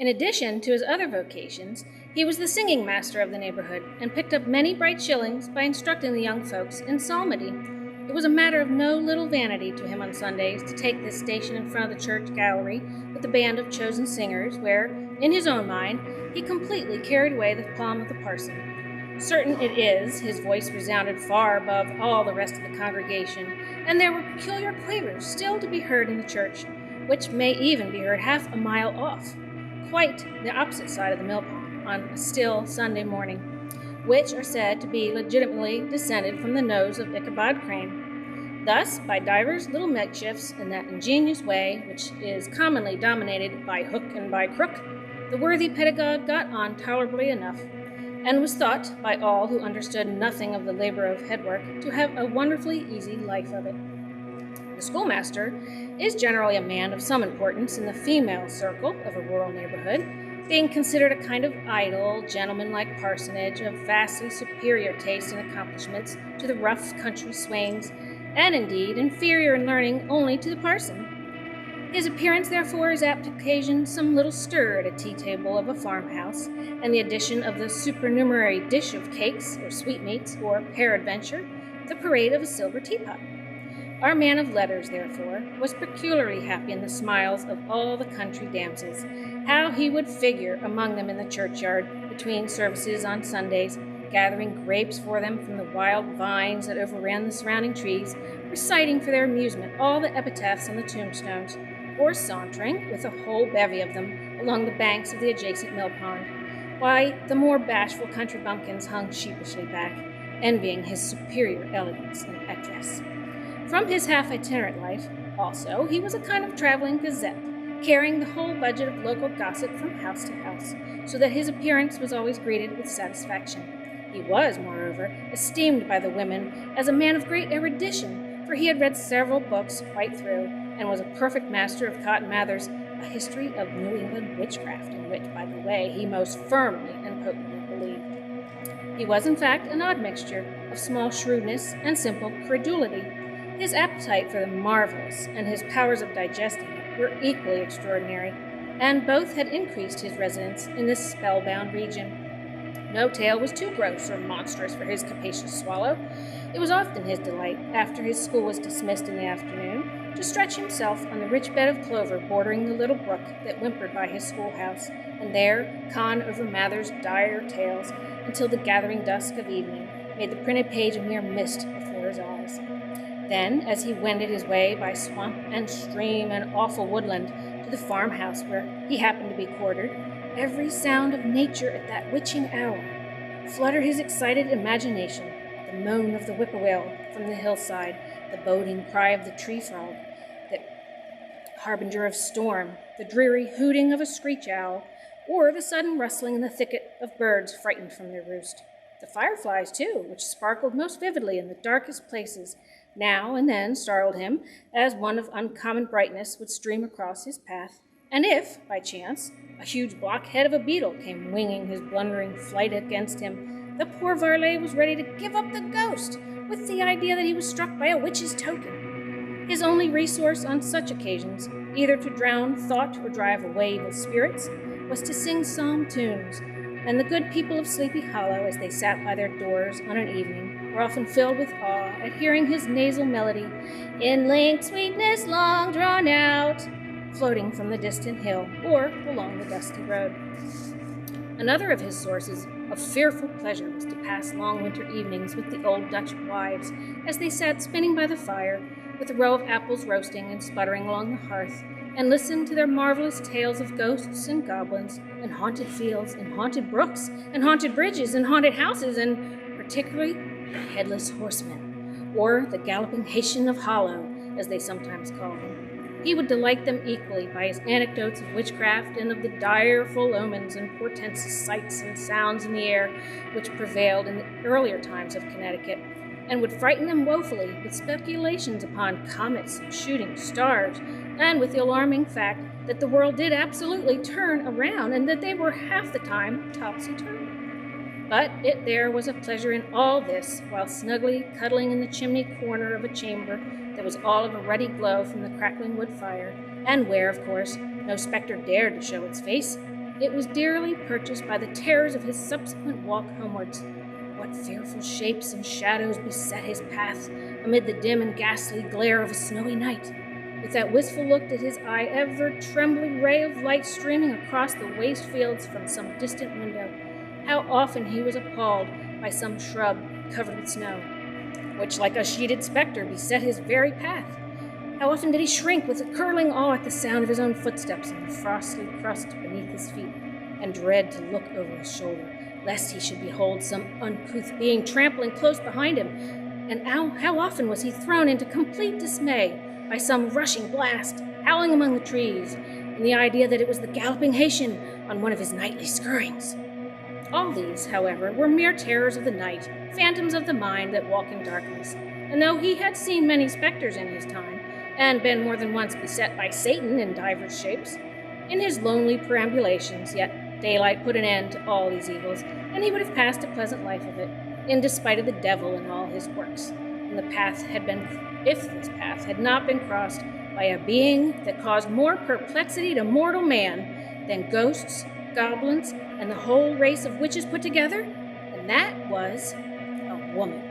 In addition to his other vocations, he was the singing master of the neighborhood and picked up many bright shillings by instructing the young folks in psalmody. It was a matter of no little vanity to him on Sundays to take this station in front of the church gallery with a band of chosen singers, where, in his own mind, he completely carried away the palm of the parson. Certain it is, his voice resounded far above all the rest of the congregation, and there were peculiar quavers still to be heard in the church, which may even be heard half a mile off, quite the opposite side of the mill pond, on a still Sunday morning, which are said to be legitimately descended from the nose of Ichabod Crane. Thus, by divers little makeshifts in that ingenious way which is commonly dominated by hook and by crook, the worthy pedagogue got on tolerably enough, and was thought by all who understood nothing of the labor of headwork to have a wonderfully easy life of it. The schoolmaster is generally a man of some importance in the female circle of a rural neighborhood, being considered a kind of idle, gentlemanlike parsonage of vastly superior taste and accomplishments to the rough country swains, and indeed inferior in learning only to the parson. His appearance, therefore, is apt to occasion some little stir at a tea-table of a farmhouse, and the addition of the supernumerary dish of cakes or sweetmeats, or, peradventure, the parade of a silver teapot. Our man of letters, therefore, was peculiarly happy in the smiles of all the country damsels. How he would figure among them in the churchyard between services on Sundays, gathering grapes for them from the wild vines that overran the surrounding trees, reciting for their amusement all the epitaphs on the tombstones, or sauntering, with a whole bevy of them, along the banks of the adjacent mill pond. Why, the more bashful country bumpkins hung sheepishly back, envying his superior elegance and address. From his half-itinerant life, also, he was a kind of traveling gazette, carrying the whole budget of local gossip from house to house, so that his appearance was always greeted with satisfaction. He was, moreover, esteemed by the women as a man of great erudition, for he had read several books quite through, and was a perfect master of Cotton Mather's A History of New England Witchcraft, in which, by the way, he most firmly and potently believed. He was, in fact, an odd mixture of small shrewdness and simple credulity. His appetite for the marvelous and his powers of digesting it were equally extraordinary, and both had increased his residence in this spellbound region. No tale was too gross or monstrous for his capacious swallow. It was often his delight, after his school was dismissed in the afternoon, to stretch himself on the rich bed of clover bordering the little brook that whimpered by his schoolhouse, and there con over Mather's dire tales until the gathering dusk of evening made the printed page a mere mist before his eyes. Then, as he wended his way by swamp and stream and awful woodland to the farmhouse where he happened to be quartered, every sound of nature at that witching hour fluttered his excited imagination, the moan of the whippoorwill from the hillside, the boding cry of the tree frog, the harbinger of storm, the dreary hooting of a screech owl, or the sudden rustling in the thicket of birds frightened from their roost. The fireflies, too, which sparkled most vividly in the darkest places, now and then startled him, as one of uncommon brightness would stream across his path, and if, by chance, a huge blockhead of a beetle came winging his blundering flight against him, the poor varlet was ready to give up the ghost, with the idea that he was struck by a witch's token. His only resource on such occasions, either to drown thought or drive away evil spirits, was to sing psalm tunes, and the good people of Sleepy Hollow, as they sat by their doors on an evening, were often filled with awe at hearing his nasal melody, "In linked sweetness long drawn out," floating from the distant hill or along the dusty road. Another of his sources of fearful pleasure was to pass long winter evenings with the old Dutch wives, as they sat spinning by the fire, with a row of apples roasting and sputtering along the hearth, and listened to their marvelous tales of ghosts and goblins, and haunted fields, and haunted brooks, and haunted bridges, and haunted houses, and particularly the Headless Horseman, or the Galloping Haytian of Hollow, as they sometimes call him. He would delight them equally by his anecdotes of witchcraft and of the direful omens and portentous sights and sounds in the air which prevailed in the earlier times of Connecticut, and would frighten them woefully with speculations upon comets and shooting stars, and with the alarming fact that the world did absolutely turn around and that they were half the time topsy-turvy. But there was a pleasure in all this, while snugly cuddling in the chimney corner of a chamber that was all of a ruddy glow from the crackling wood fire, and where, of course, no spectre dared to show its face, it was dearly purchased by the terrors of his subsequent walk homewards. What fearful shapes and shadows beset his path amid the dim and ghastly glare of a snowy night, with that wistful look at his eye ever-trembling ray of light streaming across the waste fields from some distant window. How often he was appalled by some shrub covered with snow, which like a sheeted spectre beset his very path. How often did he shrink with a curdling awe at the sound of his own footsteps on the frosty crust beneath his feet, and dread to look over his shoulder, lest he should behold some uncouth being trampling close behind him. And how often was he thrown into complete dismay by some rushing blast, howling among the trees, and the idea that it was the galloping Haytian on one of his nightly scurryings. All these, however, were mere terrors of the night, phantoms of the mind that walk in darkness, and though he had seen many specters in his time, and been more than once beset by Satan in divers shapes, in his lonely perambulations, yet daylight put an end to all these evils, and he would have passed a pleasant life of it, in despite of the devil and all his works, and if this path had not been crossed by a being that caused more perplexity to mortal man than ghosts, goblins, and the whole race of witches put together, and that was a woman.